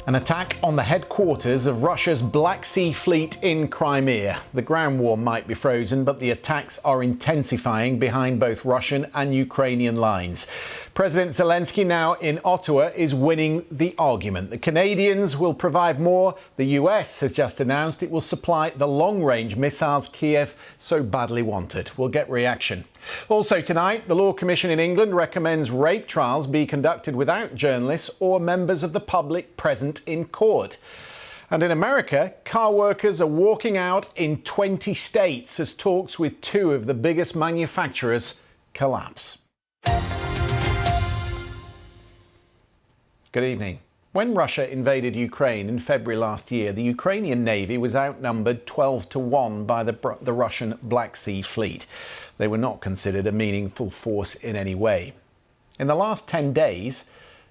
An attack on the headquarters of Russia's Black Sea Fleet in Crimea. The ground war might be frozen, but the attacks are intensifying behind both Russian and Ukrainian lines. President Zelensky, now in Ottawa, is winning the argument. The Canadians will provide more. The US has just announced it will supply the long-range missiles Kiev so badly wanted. We'll get reaction. Also tonight, the Law Commission in England recommends rape trials be conducted without journalists or members of the public present in court. And in America, car workers are walking out in 20 states as talks with two of the biggest manufacturers collapse. Good evening. When Russia invaded Ukraine in February last year, the Ukrainian Navy was outnumbered 12-1 by the Russian Black Sea Fleet. They were not considered a meaningful force in any way. In the last 10 days,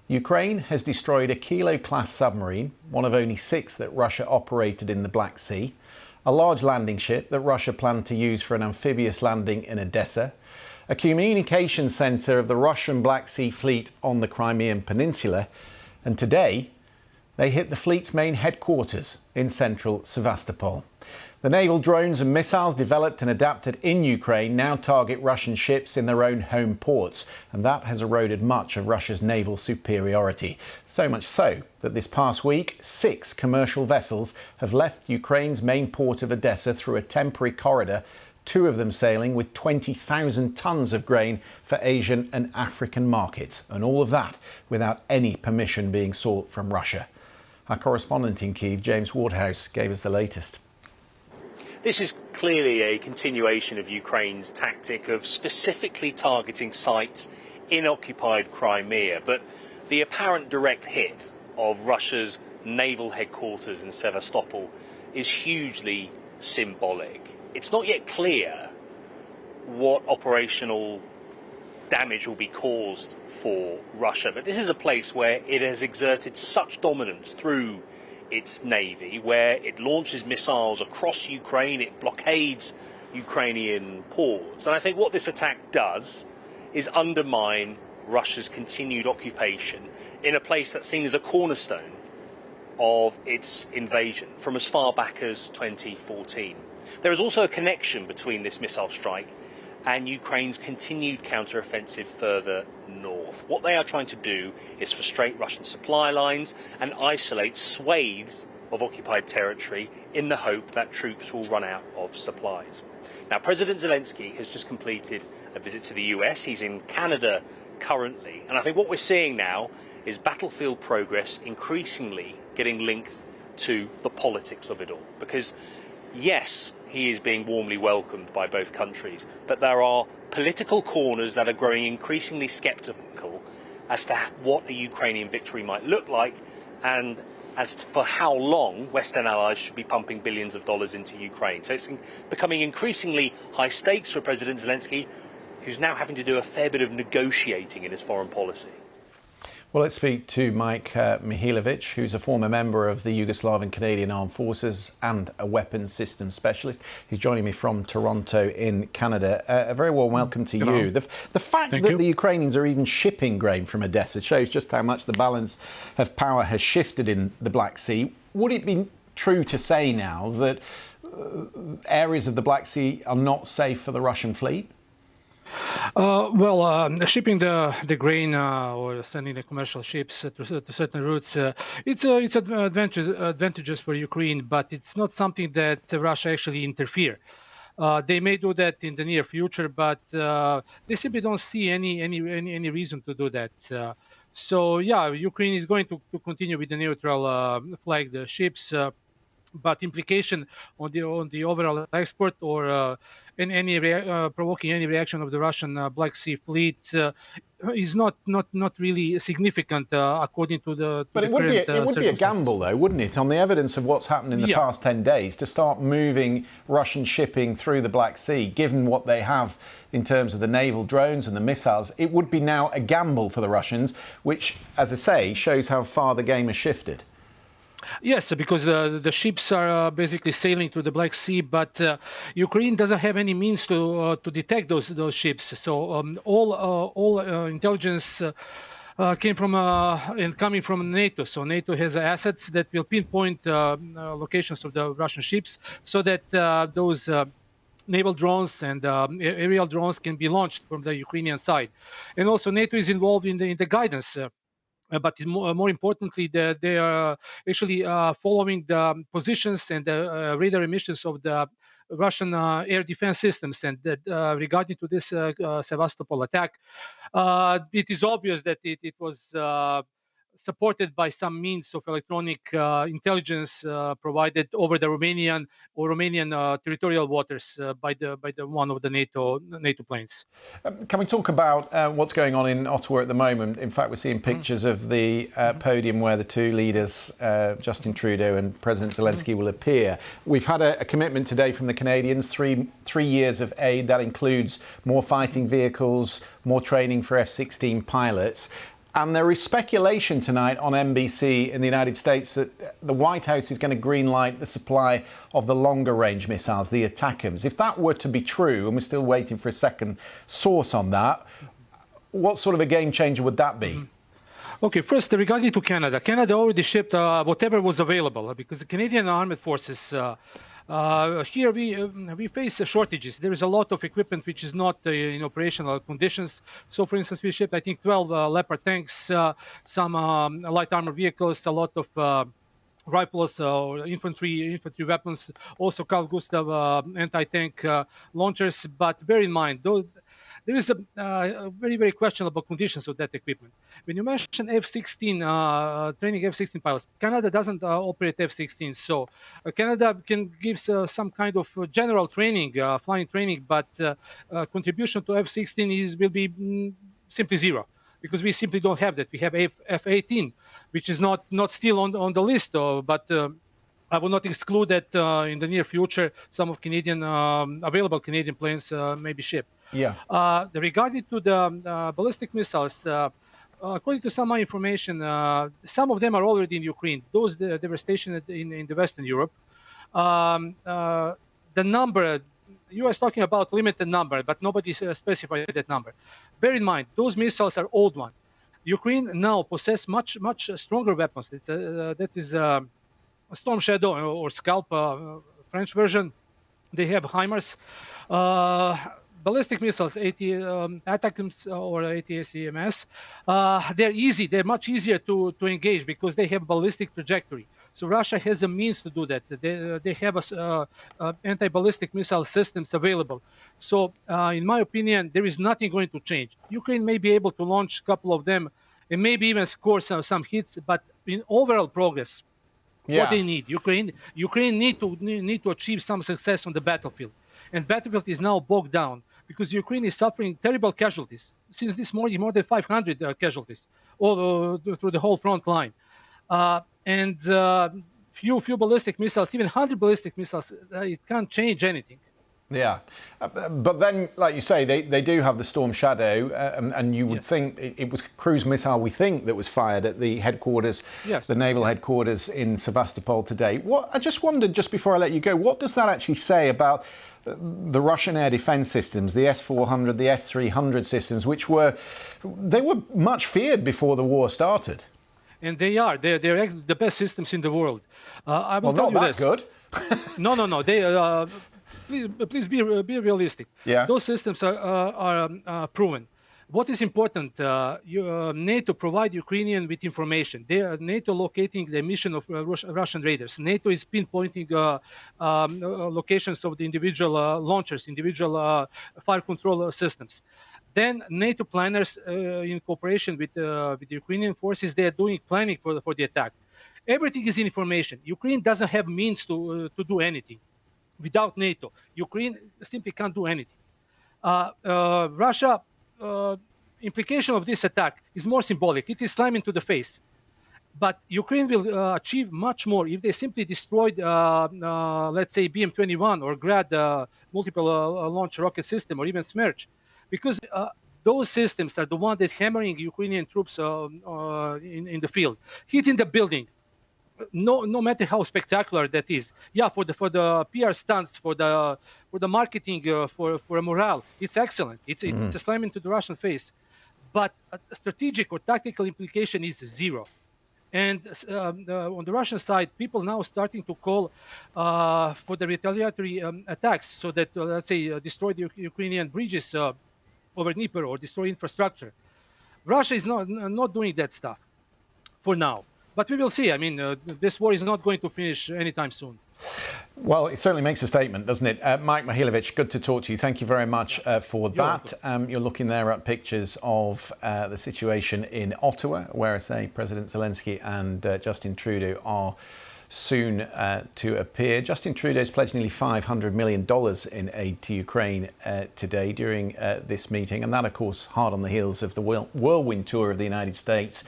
Ukraine has destroyed a Kilo-class submarine, one of only 6 that Russia operated in the Black Sea, a large landing ship that Russia planned to use for an amphibious landing in Odessa, a communications centre of the Russian Black Sea Fleet on the Crimean Peninsula, and today they hit the fleet's main headquarters in central Sevastopol. The naval drones and missiles developed and adapted in Ukraine now target Russian ships in their own home ports, and that has eroded much of Russia's naval superiority. So much so that this past week, 6 commercial vessels have left Ukraine's main port of Odessa through a temporary corridor, 2 of them sailing with 20,000 tons of grain for Asian and African markets, and all of that without any permission being sought from Russia. Our correspondent in Kyiv, James Wardhouse, gave us the latest. This is clearly a continuation of Ukraine's tactic of specifically targeting sites in occupied Crimea, but the apparent direct hit of Russia's naval headquarters in Sevastopol is hugely symbolic. It's not yet clear what operational damage will be caused for Russia, but this is a place where it has exerted such dominance through its navy, where it launches missiles across Ukraine, it blockades Ukrainian ports. And I think what this attack does is undermine Russia's continued occupation in a place that's seen as a cornerstone of its invasion from as far back as 2014. There is also a connection between this missile strike and Ukraine's continued counter-offensive further north. What they are trying to do is frustrate Russian supply lines and isolate swathes of occupied territory in the hope that troops will run out of supplies. Now, President Zelensky has just completed a visit to the US. He's in Canada currently. And I think what we're seeing now is battlefield progress increasingly getting linked to the politics of it all. Because, yes, he is being warmly welcomed by both countries, but there are political corners that are growing increasingly sceptical as to what a Ukrainian victory might look like and as for how long Western allies should be pumping billions of dollars into Ukraine. So it's becoming increasingly high stakes for President Zelensky, who's now having to do a fair bit of negotiating in his foreign policy. Well, let's speak to Mike Mihailovic, who's a former member of the Yugoslav and Canadian Armed Forces and a weapons systems specialist. He's joining me from Toronto in Canada. A very warm welcome to you. The fact that the Ukrainians are even shipping grain from Odessa shows just how much the balance of power has shifted in the Black Sea. Would it be true to say now that areas of the Black Sea are not safe for the Russian fleet? Shipping the grain or sending the commercial ships to certain routes, it's advantageous for Ukraine, but it's not something that Russia actually interfere. They may do that in the near future, but they simply don't see any reason to do that. So yeah, Ukraine is going to continue with the neutral flagged ships. But implication on the overall export or provoking any reaction of the Russian Black Sea Fleet is not really significant according to the. But it would be a gamble, though, wouldn't it, on the evidence of what's happened in the past 10 days, to start moving Russian shipping through the Black Sea, given what they have in terms of the naval drones and the missiles. It would be now a gamble for the Russians, which, as I say, shows how far the game has shifted. Yes, because the ships are basically sailing to the Black Sea, but Ukraine doesn't have any means to detect those ships. So all intelligence came from and coming from NATO. So NATO has assets that will pinpoint locations of the Russian ships, so that those naval drones and aerial drones can be launched from the Ukrainian side. And also NATO is involved in the guidance. But more importantly, they are actually following the positions and the radar emissions of the Russian air defense systems. And that regarding to this Sevastopol attack, it is obvious that it was supported by some means of electronic intelligence provided over the Romanian territorial waters by the one of the NATO planes. Can we talk about what's going on in Ottawa at the moment? In fact, we're seeing pictures of the podium where the two leaders, Justin Trudeau and President Zelensky, will appear. We've had a commitment today from the Canadians, three years of aid. That includes more fighting vehicles, more training for F-16 pilots. And there is speculation tonight on NBC in the United States that the White House is going to greenlight the supply of the longer range missiles, the ATACMS. If that were to be true, and we're still waiting for a second source on that, what sort of a game changer would that be? Okay, first, regarding to Canada. Canada already shipped whatever was available because the Canadian Armed Forces here we face shortages. There is a lot of equipment which is not in operational conditions. So, for instance, we shipped, I think, 12 Leopard tanks, some light armor vehicles, a lot of rifles, infantry weapons, also Carl Gustav anti-tank launchers. But bear in mind, there is a very, very questionable conditions of that equipment. When you mention F-16, training F-16 pilots, Canada doesn't operate F-16. So Canada can give some kind of general training, flying training, but contribution to F-16 will be simply zero, because we simply don't have that. We have F-18, which is not still on the list, but I will not exclude that in the near future some of available Canadian planes may be shipped. Yeah. Regarding to the ballistic missiles, according to some information, some of them are already in Ukraine. Those they were stationed in the Western Europe. The number, U.S. talking about limited number, but nobody specified that number. Bear in mind, those missiles are old ones. Ukraine now possess much stronger weapons. That is Storm Shadow or Scalp, French version. They have HIMARS. Ballistic missiles, ATACMS or ATACMS, they're easy. They're much easier to engage because they have ballistic trajectory. So Russia has a means to do that. They have anti-ballistic missile systems available. So in my opinion, there is nothing going to change. Ukraine may be able to launch a couple of them and maybe even score some hits, but in overall progress, what they need, Ukraine need to achieve some success on the battlefield. And battlefield is now bogged down because Ukraine is suffering terrible casualties. Since this morning, more than 500 casualties all through the whole front line. And few ballistic missiles, even 100 ballistic missiles, it can't change anything. Yeah, but then, like you say, they do have the Storm Shadow, and you would think it was cruise missile, we think, that was fired at the headquarters, the naval headquarters in Sevastopol today. I just wondered, just before I let you go, what does that actually say about the Russian air defense systems, the S-400, the S-300 systems, which were much feared before the war started? And they are. They're the best systems in the world. I will tell you this. Well, not that good. No. They Please be realistic. Yeah. Those systems are proven. What is important? NATO provide Ukrainian with information. NATO locating the emission of Russian raiders. NATO is pinpointing locations of the individual launchers, individual fire control systems. Then NATO planners, in cooperation with the Ukrainian forces, they are doing planning for the attack. Everything is information. Ukraine doesn't have means to do anything. Without NATO, Ukraine simply can't do anything. Russia, implication of this attack is more symbolic. It is slamming to the face. But Ukraine will achieve much more if they simply destroyed, let's say, BM-21 or Grad multiple launch rocket system, or even Smerch, because those systems are the ones that hammering Ukrainian troops in the field, hitting the building. No matter how spectacular that is, for the PR stunts, for the marketing, for morale, it's excellent. It's a slam into the Russian face. but a strategic or tactical implication is zero. And on the Russian side, people now starting to call for the retaliatory attacks, so that, let's say, destroy the Ukrainian bridges over Dnieper or destroy infrastructure. Russia is not doing that stuff for now. But we will see. I mean, this war is not going to finish anytime soon. Well, it certainly makes a statement, doesn't it? Mike Mihaljevic, good to talk to you. Thank you very much for that. You're looking there at pictures of the situation in Ottawa, where, I say, President Zelensky and Justin Trudeau are soon to appear. Justin Trudeau's pledged nearly $500 million in aid to Ukraine today during this meeting. And that, of course, hard on the heels of the whirlwind tour of the United States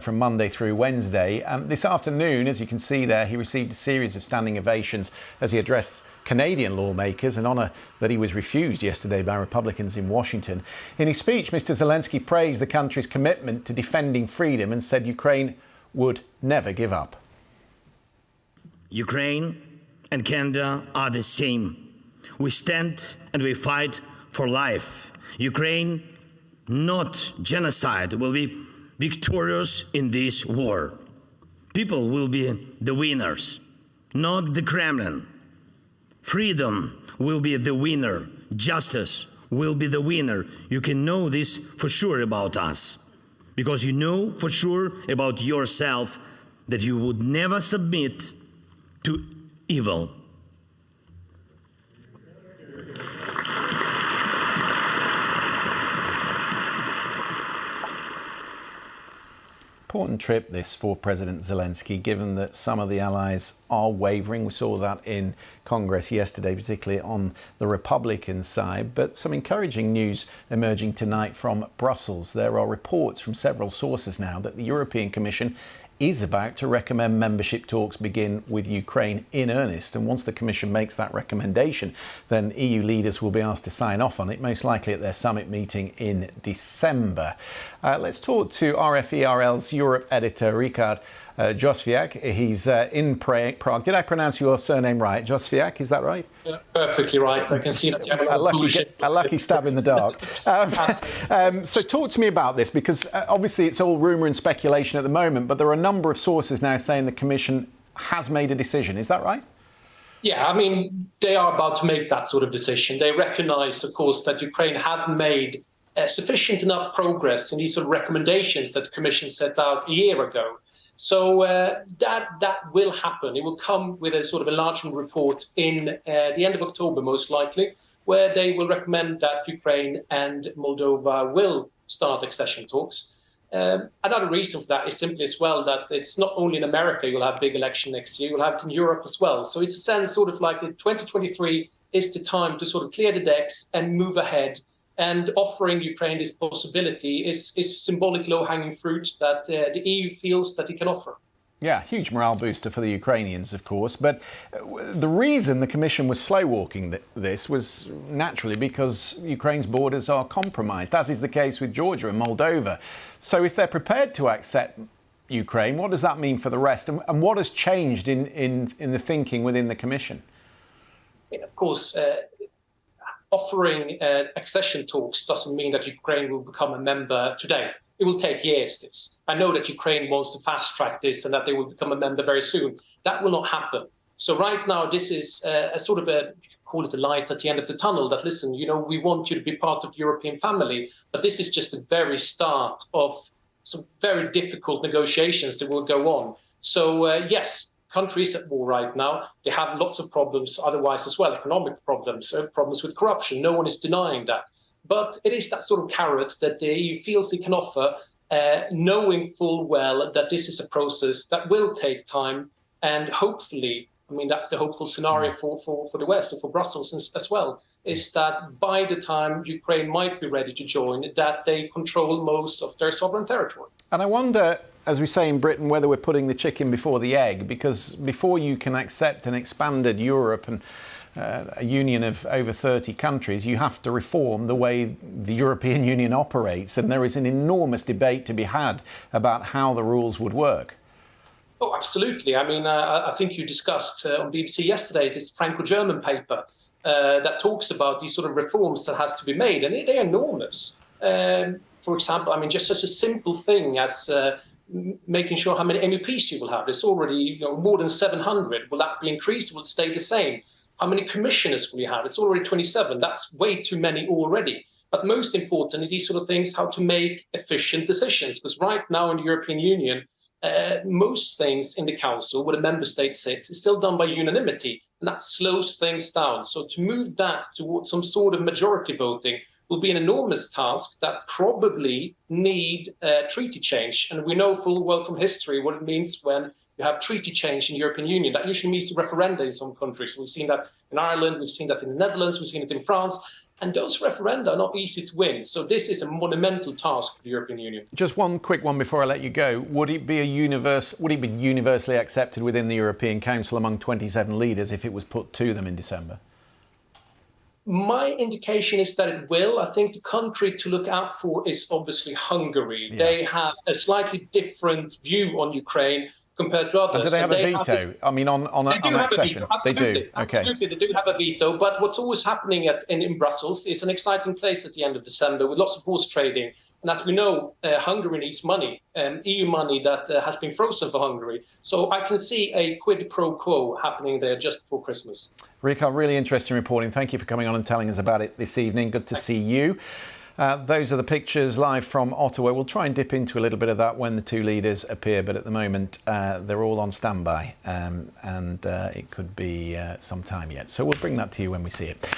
from Monday through Wednesday. This afternoon, as you can see there, he received a series of standing ovations as he addressed Canadian lawmakers, an honour that he was refused yesterday by Republicans in Washington. In his speech, Mr. Zelensky praised the country's commitment to defending freedom and said Ukraine would never give up. Ukraine and Canada are the same. We stand and we fight for life. Ukraine, not genocide, will be victorious in this war. People will be the winners, not the Kremlin. Freedom will be the winner. Justice will be the winner. You can know this for sure about us, because you know for sure about yourself that you would never submit to evil. Important trip this for President Zelensky, given that some of the allies are wavering. We saw that in Congress yesterday, particularly on the Republican side. But some encouraging news emerging tonight from Brussels. There are reports from several sources now that the European Commission is about to recommend membership talks begin with Ukraine in earnest. And once the Commission makes that recommendation, then EU leaders will be asked to sign off on it, most likely at their summit meeting in December. Let's talk to RFE/RL's Europe editor, Richard Józsefik. He's in Prague. Did I pronounce your surname right? Józsefik, is that right? Yeah, perfectly right. I can see that you have a lucky stab in the dark. So talk to me about this, because obviously it's all rumour and speculation at the moment, but there are a number of sources now saying the Commission has made a decision. Is that right? Yeah, I mean, they are about to make that sort of decision. They recognise, of course, that Ukraine have made sufficient enough progress in these sort of recommendations that the Commission set out a year ago. So that will happen. It will come with a sort of enlargement report in the end of October, most likely, where they will recommend that Ukraine and Moldova will start accession talks. Another reason for that is simply as well that it's not only in America you'll have big election next year, you'll have it in Europe as well. So it's a sense sort of like 2023 is the time to sort of clear the decks and move ahead. And offering Ukraine this possibility is symbolic low-hanging fruit that the EU feels that it can offer. Yeah, huge morale booster for the Ukrainians, of course. But the reason the Commission was slow-walking this was naturally because Ukraine's borders are compromised, as is the case with Georgia and Moldova. So if they're prepared to accept Ukraine, what does that mean for the rest? And what has changed in the thinking within the Commission? Of course, offering accession talks doesn't mean that Ukraine will become a member today. It will take years, this. I know that Ukraine wants to fast-track this and that they will become a member very soon. That will not happen. So right now, this is a sort of a, call it a light at the end of the tunnel, that, listen, you know, we want you to be part of the European family, but this is just the very start of some very difficult negotiations that will go on. So, yes, countries at war right now, they have lots of problems otherwise as well, economic problems, problems with corruption. No one is denying that. But it is that sort of carrot that the EU feels it can offer, knowing full well that this is a process that will take time. And hopefully, I mean, that's the hopeful scenario for the West, or for Brussels as well, is that by the time Ukraine might be ready to join, that they control most of their sovereign territory. And I wonder, as we say in Britain, whether we're putting the chicken before the egg, because before you can accept an expanded Europe and a union of over 30 countries, you have to reform the way the European Union operates. And there is an enormous debate to be had about how the rules would work. Oh, absolutely. I mean, I think you discussed on BBC yesterday this Franco-German paper that talks about these sort of reforms that has to be made, and they're enormous. for example, I mean, just such a simple thing as making sure how many MEPs you will have. There's already more than 700. Will that be increased? Will it stay the same? How many commissioners will you have? It's already 27. That's way too many already. But most importantly, these sort of things, how to make efficient decisions. Because right now in the European Union, most things in the Council, where the member state sits, is still done by unanimity. And that slows things down. So to move that towards some sort of majority voting will be an enormous task that probably need treaty change. And we know full well from history what it means when you have treaty change in the European Union. That usually means referenda in some countries. We've seen that in Ireland, we've seen that in the Netherlands, we've seen it in France. And those referenda are not easy to win. So this is a monumental task for the European Union. Just one quick one before I let you go. Would it be universally accepted within the European Council among 27 leaders if it was put to them in December? My indication is that it will. I think the country to look out for is obviously Hungary. Yeah. They have a slightly different view on Ukraine compared to others. And do they have a veto? I mean, on accession? They do. Okay. Absolutely, they do have a veto. But what's always happening in Brussels is an exciting place at the end of December with lots of horse trading. And as we know, Hungary needs money, EU money that has been frozen for Hungary. So I can see a quid pro quo happening there just before Christmas. Rikard, really interesting reporting. Thank you for coming on and telling us about it this evening. Good to see you. Those are the pictures live from Ottawa. We'll try and dip into a little bit of that when the two leaders appear, but at the moment they're all on standby and it could be some time yet. So we'll bring that to you when we see it.